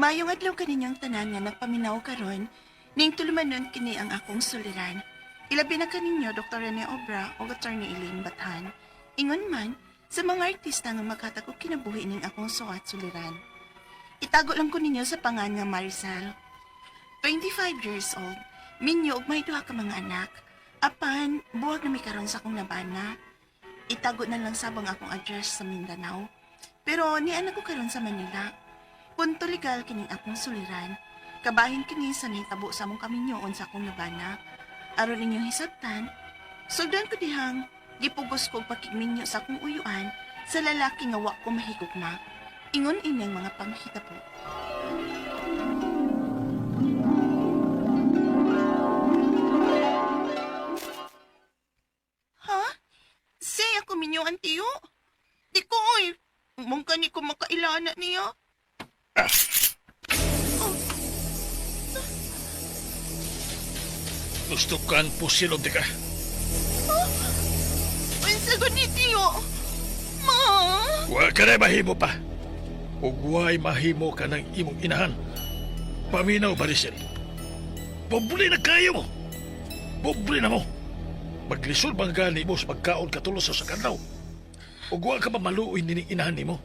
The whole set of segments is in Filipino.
Mayong adlaw kaninyang tanan nga nagpaminaw karon, ning tulumanon kini ang akong suliran. Ilabi na kaninyo Dr. Rene Obra o Attorney Elaine Bathan. Ingon man, sa mga artista nga maghatag og kinabuhi ning akong suwat suliran. Itago lang ko ninyo sa pangan nga Maricel. 25 years old, minyo og may duha ka mga anak. Apan, buwag na may karon sa akong nabana. Itago na lang sabang akong address sa Mindanao. Pero ni anak ko karon sa Manila. Punto legal kining akong suliran. Kabahin kini sa nahitabo sa among kaminyoon sa akong nabana. Aron inyong hisabtan, sugdan ko dihang gipugos ko pakigminyo sa akong uyuan sa lalaki nga wa ko mahigog na. Ingon ining mga panghitabo. Ha? Say ako minyo antiyo? Di ko oy. Mong kani ko makailana niya. Gusto kang pusilog di ka. Unsa gud ni tiyo? Ma! Wa ka na mahimo pa. Ug wa'y mahimo ka ng imong inahan. Paminaw, Maricel. Pobre na kayo mo. Pobre na mo. Maglisod bang gani mo sa pagkaon katulos sa kandaw. Ug wa ka mamaluoy nining inahan nimo.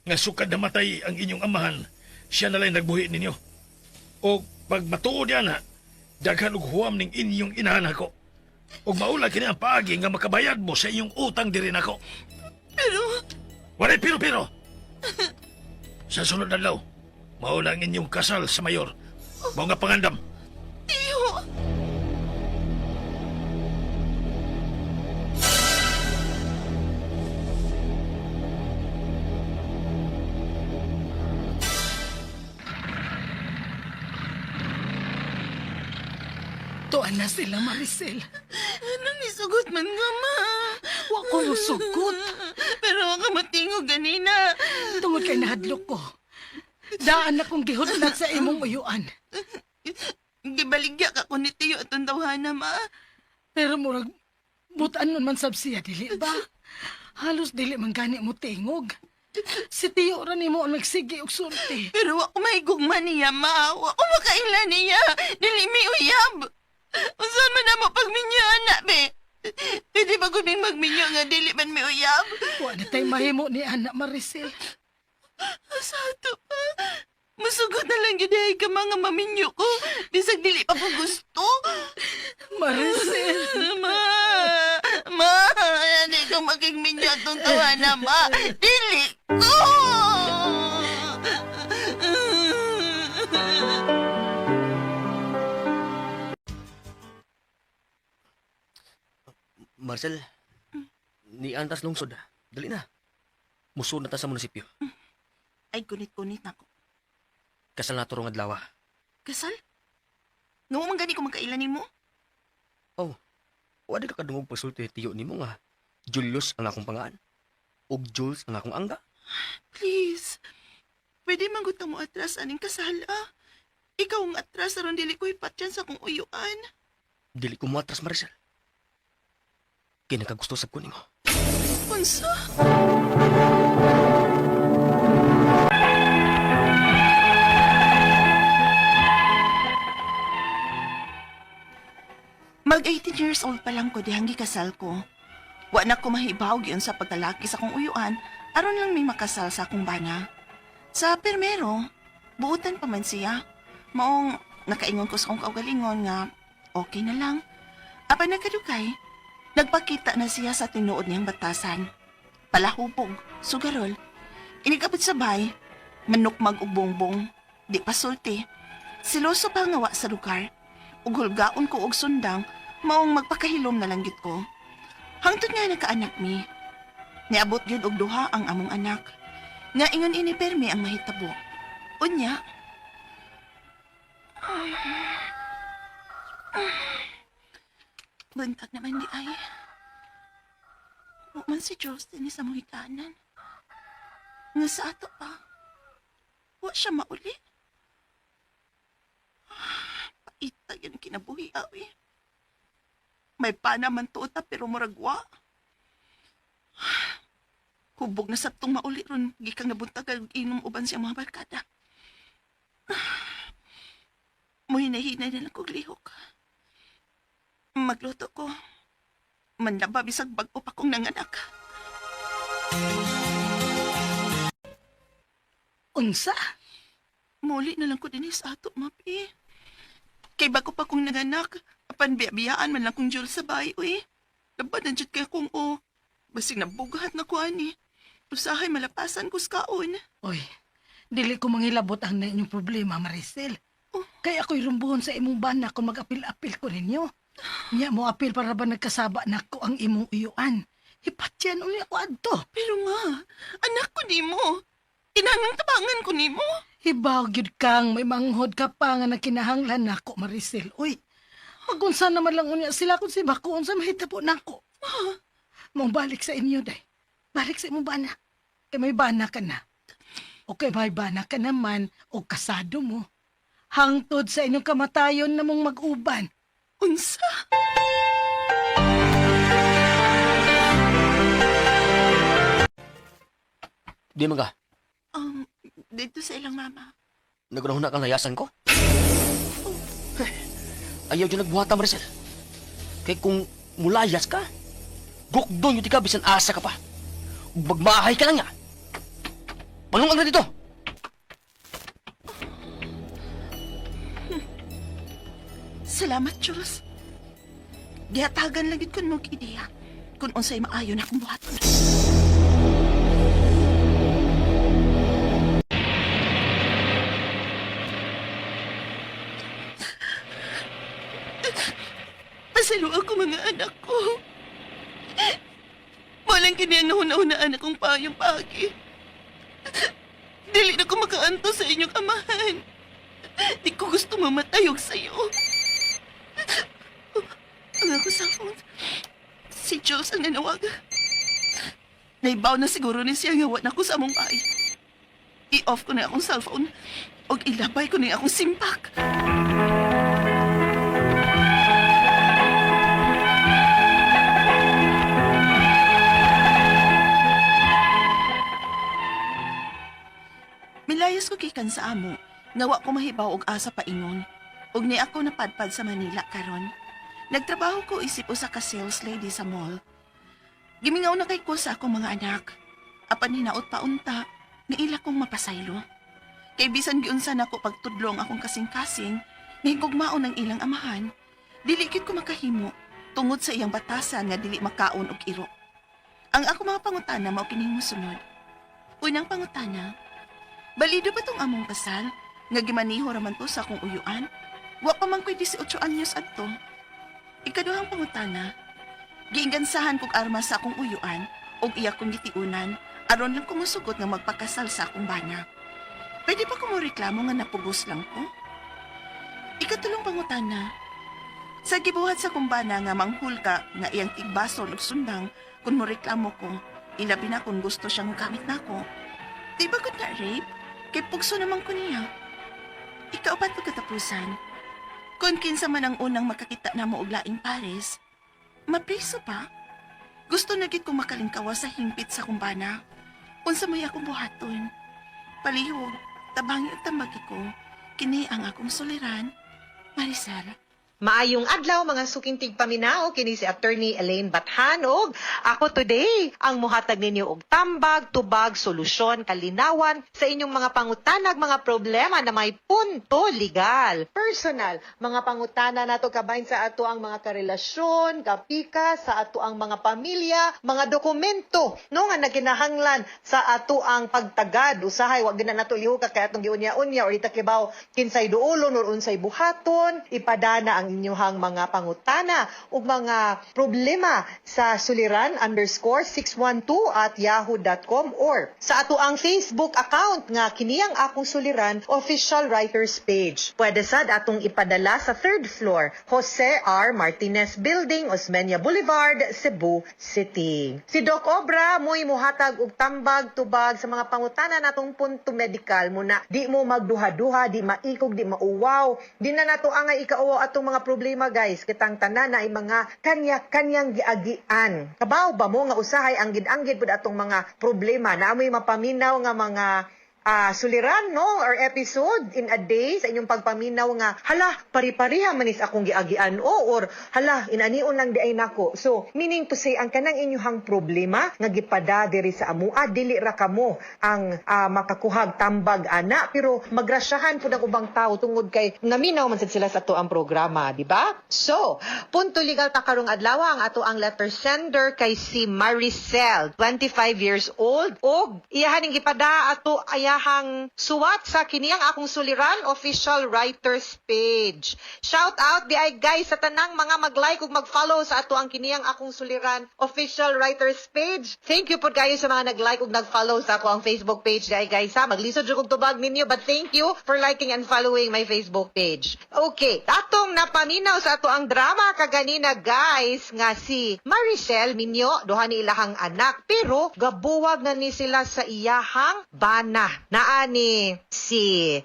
Nga sukad na matay ang inyong amahan, siya na lang nagbuhi ninyo. O pag matuod yan ha, daghan og huwam ning inyong inahan ako. Ug maula kini ang paagi nga makabayad mo sa inyong utang diri nako. Pero... Walay pero. Sa sunod na law, maula ang inyong kasal sa mayor. Mao nga pangandam. Tiyo! Tuan na sila, Maricel. Anong isugot man nga, ma? Wa ko musugot. Pero ako matingog ganina. Tungod kay nahadlok ko. Daan na kong gihudlat sa imong uyuan. Gibaligya ka ko ni Tiyo atong tawhana, ma. Pero murag, butaan nun man sab siya, dili ba? Halos dili man gani mo tingog. Si Tiyo ra nimo ang nagsigi og sulti. Pero ako may gugma niya, ma. Ako makaila niya. Dili mi uyab. Usan man na mo pagminyo, anak, be. Pwede ba guming magminyo nga dili man mi uyab? Wa na tay mahimo ni anak Maricel. Sa ato pa. Masugot na lang yun ka mga maminyo ko. Bisag dili pa po gusto. Maricel. Ma, hindi ko maging minyo atong tawana, ma. Dili ko! Marcel, ni antas lungsod. Dali na. Musun na ta sa munisipyo. Ay, kunit-kunit na ko. Kasal na turong adlaw. Kasal? Nga man gani ko magkailan mo? Oh, wala ka kadungog pagsulti tiyo ni mo nga. Julius ang akong pangaan. Ug Jules ang akong angga. Please. Pwede manggut mo atras aning kasal, ah. Ikaw ang atras aron dili ko ipatyan sa kong uyuan. Dili ko mo atras, Marcel. Kinakagusto sa kuning mo. Unsa? Mag-18 years old pa lang ko dihang gikasal ko. Wa na ko mahibawag yun sa pagkalaki sa kong uyuan, aron lang may makasal sa akong bana. Sa permero, buutan pa man siya. Maong nakaingon ko sa kong kaugalingon nga okay na lang. Apa nagkadukay, nagpakita na siya sa tinuod niyang batasan. Palahubog, sugarol, inigabot sa bay, manukmag og bongbong, di pasulti. Siloso pa nga wa sa lugar, ug hulgaon ko og sundang, maong magpakahilom na lang gid ko. Hangtod nga nagkaanak mi. Niabot gyud og duha ang among anak. Nga ingon ini permi ang mahitabo. Unya. Buntag naman di ay. Wa man si Jules din sa mga kanan. Nga sa ato pa. Wa siya mauli. Paita yan kinabuhi awi. May panaman tuota pero muragwa. Hubog na sa itong mauli ron, gikang nabuntag kag inom uban siya mga barkada. Muhinahinay na lang kong lihok. Magluto ko. Manlaba bisag bag-o pa kong nanganak. Unsa? Muli na lang ko din sa ato, mapi. Kay bago pa kong nanganak, apan biyaan man lang kong Jul sa bahay, uy. Laban na dyan kaya kong o. Basig nabugahat na ko, ani. Usahay malapasan ko sa kaon. Oy, dili ko mangilabot ang na inyong problema, Maricel. Oh. Kaya ako'y rumbuhon sa imong bana kung mag-apil-apil ko ninyo. Nya mo apil para ba nagkasaba na ko ang imong uyuan. Ipatyan uli ako adto. Pero nga, anak ko ni mo. Inanang tabangan ko ni mo. Hibaw gyud kang may manghod ka pa nga nakinahanglan nako, Maricel. Uy, magunsa naman lang unya sila kung si Bakuon sa mahitabo nako. Mong balik sa inyo, day. Balik sa imong bana. Kay may bana ka na. O kay may bana ka naman o kasado mo. Hangtod sa inyong kamatayon na mong mag-uban. Unsa? Di man ka. Dito sa ilang mama. Nagunahon na kang layasan ko? Ayaw dyan nagbuhata, Maricel. Kaya kung mulayas ka, gukdon yung ka, bisan asa ka pa. Magmaahay ka lang nga. Panungang na dito! Salamat, Diyos. Gihatagan lang yun kung mong ideya. Kung unsay maayo na akong buhaton. Pasalo ako mga anak ko. Walang kiniyang nahuna-hunaan akong payong pagi. Dili na ko makaanto sa inyong amahan. Di ko gusto mamatayog sa'yo. Ang ako cellphone. Si Jules ang nanawag. Naibaw na siguro ni siya ngawat na ko sa among bahay. I-off ko na akong cellphone o ilabay ko na akong simpak. Milayas ko gikan sa amo, ngawa ko mahibaw og asa paingon. Ug ni ako napadpad sa Manila karon. Nagtrabaho ko isip usa ka sales lady sa mall. Gimingaw na kay ko sa akong mga anak. Apan hinaot pa unta, nga ila kong mapasaylo. Kay bisan giunsa nako pagtudlong akong kasing-kasing, nahigugmaon ang ilang amahan. Dili gid ko makahimo tungod sa iyang batasan nga dili makaon og iro. Ang ako mga pangutana mao kining mosunod. Unang pangutana, balido ba tong among kasal? Nga gimaniho raman to sa akong uyuan? Wa pa man ko'y 18 anyos adto. Ikaduhang pangutana, giingansahan kong armas sa akong uyuan o iya kong gitiunan aron lang kumusugot nga magpakasal sa akong bana. Pwede pa ko mo reklamo nga napugos lang ko? Ikatulong pangutana, sa gibuhat sa akong bana nga manghul ka nga iyang tigbasol ug sundang kung mo reklamo ko, ilabi na kung gusto siyang gamit nako. Di ba ko na rape? Kay pugso naman ko niya. Ikaapat pagkatapusan, kung kinsa man ang unang makakita na mo og laing pares, mapriso pa? Gusto na gid kong makalingkawa sa hingpit sa kumbana. Unsa may akong buhaton? Palihog, tabangi at tambagi ko, kini ang akong suliran, Maricel. Maayong adlaw mga suking tigpaminaw kini si Attorney Elaine Bathanog. Ako today ang muhatag ninyo og tambag, tubag, solusyon, kalinawan sa inyong mga pangutanag, mga problema na may punto legal. Personal, mga pangutana nato kabahin sa ato ang mga karelasyon, kapika, sa ato ang mga pamilya, mga dokumento no nga naginahanglan sa ato ang pagtagad. Usahay wag gina nato lihuka kay atong giunya-unya or itakibaw kinsay duolon or unsay buhaton, ipadana ang inyuhang mga pangutana ug mga problema sa suliran_612@yahoo.com or sa ato ang Facebook account nga kiniyang akong suliran official writers page. Pwede sad atong ipadala sa 3rd floor, Jose R. Martinez Building, Osmeña Boulevard, Cebu City. Si Doc Obra mo'y muhatag og tambag tubag sa mga pangutana natong punto medical muna di mo magduha-duha, di maikog, di mauwaw, di na nato ang ikauwaw atong mga problema guys, kitang tanan na ay mga kanya-kanyang giagian. Kabaw ba mo nga usahay ang gid-anggid pud atong mga problema na amoy mapaminaw nga mga suliran no or episode in a day sa inyong pagpaminaw nga hala pari-pariha manis akong giagian or hala inanion lang di ay nako. So meaning to say ang kanang inyong problema nga gipada diri sa amua dili ra kamo ang makakuhag tambag ana pero magrasyahan pud ang ubang tao tungod kay naminaw man sad sila sa ato ang programa, di ba? So punto legal ta karong adlaw ang ato ang letter sender kay si Maricel, 25 years old og iyahan ning gipada ato ayahang suwat sa kiniyang akong suliran official writers page. Shout out di ay guys sa tanang mga mag-like ug mag-follow sa ato ang kiniyang akong suliran official writers page. Thank you po kayo sa mga nag-like ug nag-follow sa ako ang Facebook page di ay guys ha. Maglisod jud kog tubag ninyo but thank you for liking and following my Facebook page. Okay, atong napaminaw sa ato ang drama kaganina guys nga si Maricel minyo duha ni ilahang anak pero gabuwag na ni sila sa iyahang bana. Naani si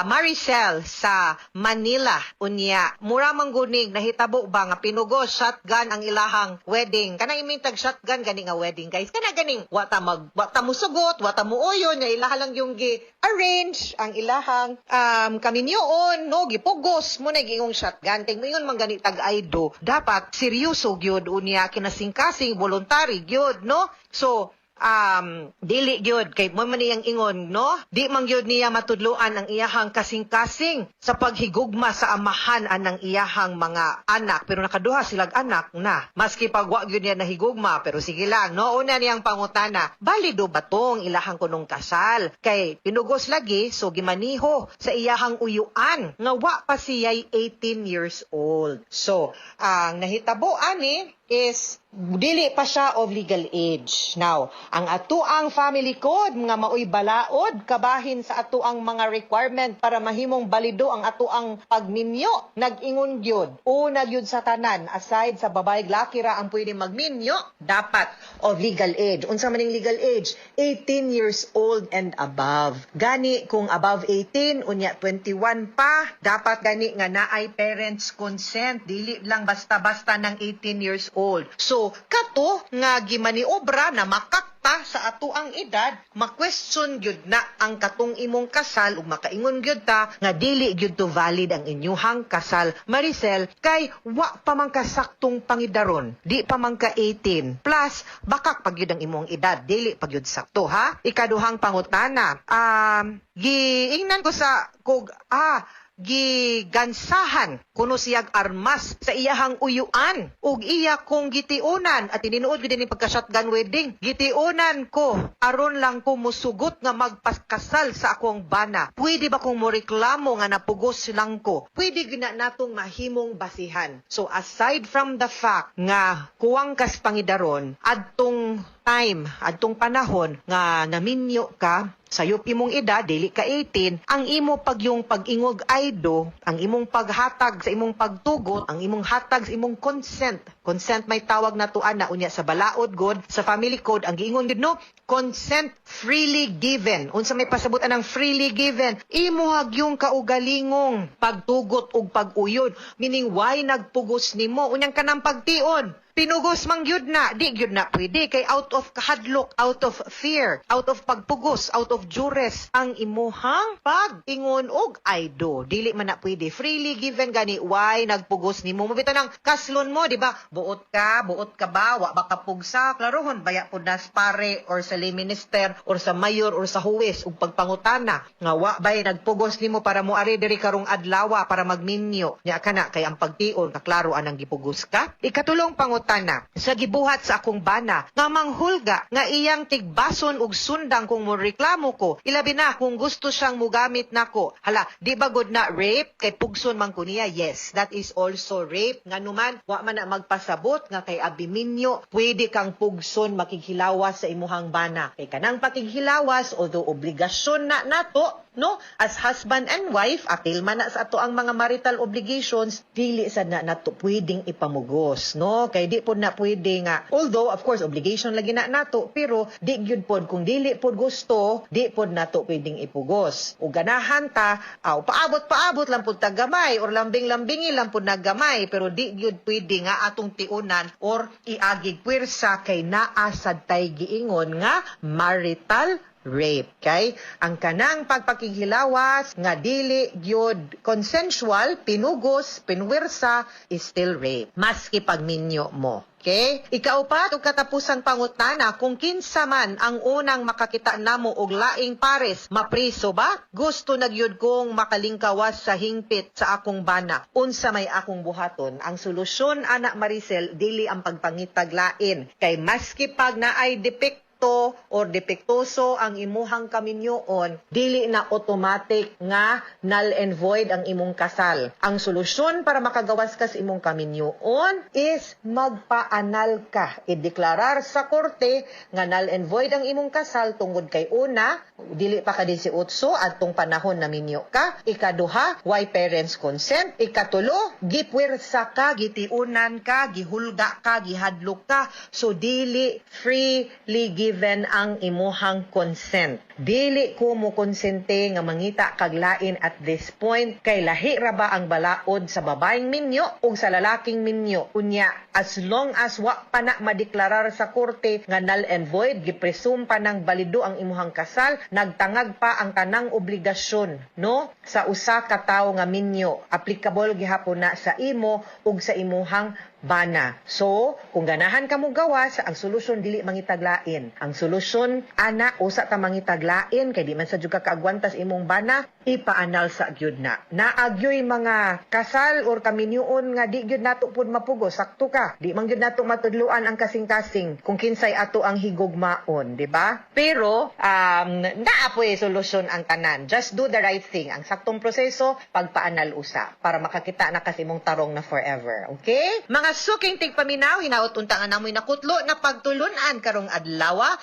Maricel sa Manila unya mura manggunig nahitabo ba nga pinugos shotgun ang ilahang wedding. Kana iming tag shotgun gani nga wedding guys. Kana ganing wata musugot, wata muuyon nga ilaha lang yung gi-arrange ang ilahang kaminyoon no gipugos mo na gingong shotgun. Kay moingon man gani tag aido dapat seryoso gyud unya kinasing-kasing voluntary gyud no. So dili gyud kay mo man niyang ingon no di man gyud niya matudloan ang iyahang kasing-kasing sa paghigugma sa amahan anang iyahang mga anak pero nakaduha silang anak na maski pag wa gyud niya nahigugma pero sige lang no una niyang pangutana balido ba tong ilahang kunong kasal kay pinugos lagi so gimaniho sa iyahang uyuan nga wa pa siya'y 18 years old. So ang nahitabo ani is dili pa siya of legal age. Now, ang atuang family code nga maoy balaod kabahin sa atuang mga requirement para mahimong balido ang atuang pagminyo. Nag-ingon gyud una gyud sa tanan aside sa babae laki ra ang pwede magminyo, dapat of legal age. Unsa maning legal age? 18 years old and above. Gani kung above 18 unya 21 pa, dapat gani nga naay parents consent, dili lang basta-basta ng 18 years old. So, kato nga gimaniobra na makakta sa ato ang edad, ma-question gyud na ang katong imong kasal ug makaingon gyud ta nga dili gyud to valid ang inyuhang kasal. Maricel, kay wa pa man kasaktong pangidaron, di pa man ka 18. Plus, bakak pag gyud ang imong edad, dili pag gyud sakto ha. Ikaduhang pangutana, giingnan ko sa gigansahan kuno siyag armas sa iyahang uyuan ug iya kong gitiunan at tinuod gid ni pagka shotgun wedding gitiunan ko aron lang ko musugot nga magpakasal sa akong bana. Pwede ba kong moreklamo nga napugos lang ko? Pwede gina natong mahimong basihan. So aside from the fact nga kuwang kas pangidaron adtong time, adtong panahon nga naminyo ka sa yupi mong edad, dili ka 18, ang imo pag yung pag-ingog aido, ang imong paghatag sa imong pagtugot, ang imong hatag sa imong consent. Consent may tawag na tuan na unya sa balaod god, sa family code, ang giingon gid no, consent freely given. Unsa may pasabutan ng freely given, imuhag yung kaugalingong pagtugot ug pag-uyod. Meaning, why nagpugos nimo? Unyang kanang pagtion. Pinugos mang gyud na, di gyud na pwede kay out of kahadlok, out of fear, out of pagpugos, out of duress ang imuhang pag-ingon og aido. Dili man na pwede. Freely given gani why nagpugos nimo. Mabita nang kaslon mo, di ba? Buot ka ba, wa ba ka pugsa? Klarohon baya pud nas pare or sa lay minister or sa mayor or sa huwes ug pagpangutana nga wa bay nagpugos nimo para mo ari diri karong adlaw para magminyo. Nya kana kay ang pagtion kaklaro anang gipugos ka. Ikatulong pangutana sa gibuhat sa akong bana nga manghulga nga iyang tigbason ug sundang kung mo reklamo ko. Ilabi na kung gusto siyang mugamit nako. Hala, di ba good na rape kay pugson man ko niya? Yes, that is also rape. Nganuman wa man na magpasabot nga kay abiminyo pwede kang pugson makighilawas sa imuhang bana. Kay kanang pakighilawas although obligasyon na nato no as husband and wife apil man na sa ato ang mga marital obligations dili sad na nato pwedeng ipamugos no kay di pod na pwede nga although of course obligation lagi na nato pero di gyud pod kung dili pod gusto di pod nato pwedeng ipugos ug ganahan ta paabot lang pod tagamay or lambing-lambingi lang pod naggamay pero di gyud pwede nga atong tiunan or iagig pwersa kay naa sad tay giingon nga marital rape. Kay ang kanang pagpakighilawas nga dili gyud consensual, pinugos, pinwersa is still rape. Maski pagminyo mo. Okay? Ikaupat, ug katapusang pangutana, kung kinsa man ang unang makakita namo og laing pares, mapriso ba? Gusto nagyud kong makalingkawas sa hingpit sa akong bana. Unsa may akong buhaton? Ang solusyon, anak Maricel, dili ang pagpangitag lain. Kay maski pag naay depekto or depektoso ang imuhang kaminyoon, dili na automatic nga null and void ang imong kasal. Ang solusyon para makagawas ka sa imong kaminyoon is magpa-anal ka. Ideklarar sa korte nga null and void ang imong kasal tungod kay una, dili pa ka 18 adtong panahon na minyo ka. Ikaduha, why parents consent. Ikatulo, gipwersa ka, gitiunan ka, gihulga ka, gihadlok ka. So dili freely given ang imuhang consent. Dili ko mo konsente nga mangita kag lain at this point kay lahi ra ba ang balaod sa babaeng minyo o sa lalaking minyo. Unya, as long as wa pa na madeklarar sa korte nga null and void, gipresume pa ng balido ang imuhang kasal, nagtangag pa ang tanang obligasyon, no? Sa usa ka tawo nga minyo, applicable gihapon na sa imo ug sa imuhang bana. So, kung ganahan ka mo gawas, ang solusyon dili mangitaglain. Ang solusyon, ana, usa ta mangitaglain, kay di man sa juga kaagwantas imong bana, ipaanal sa gyud na. Naagyoy mga kasal or kaminyoon nga di gyud nato pud mapugo, sakto ka. Di man gyud nato matudluan ang kasing-kasing kung kinsay ato ang higugmaon, di ba? Pero, naapoy solusyon ang tanan. Just do the right thing. Ang saktong proseso, pagpaanal usa para makakita na kasi mong tarong na forever. Okay? Mga suking tigpaminaw, hinaot untangan namoy nakutlo na pagtulunan karong adlaw.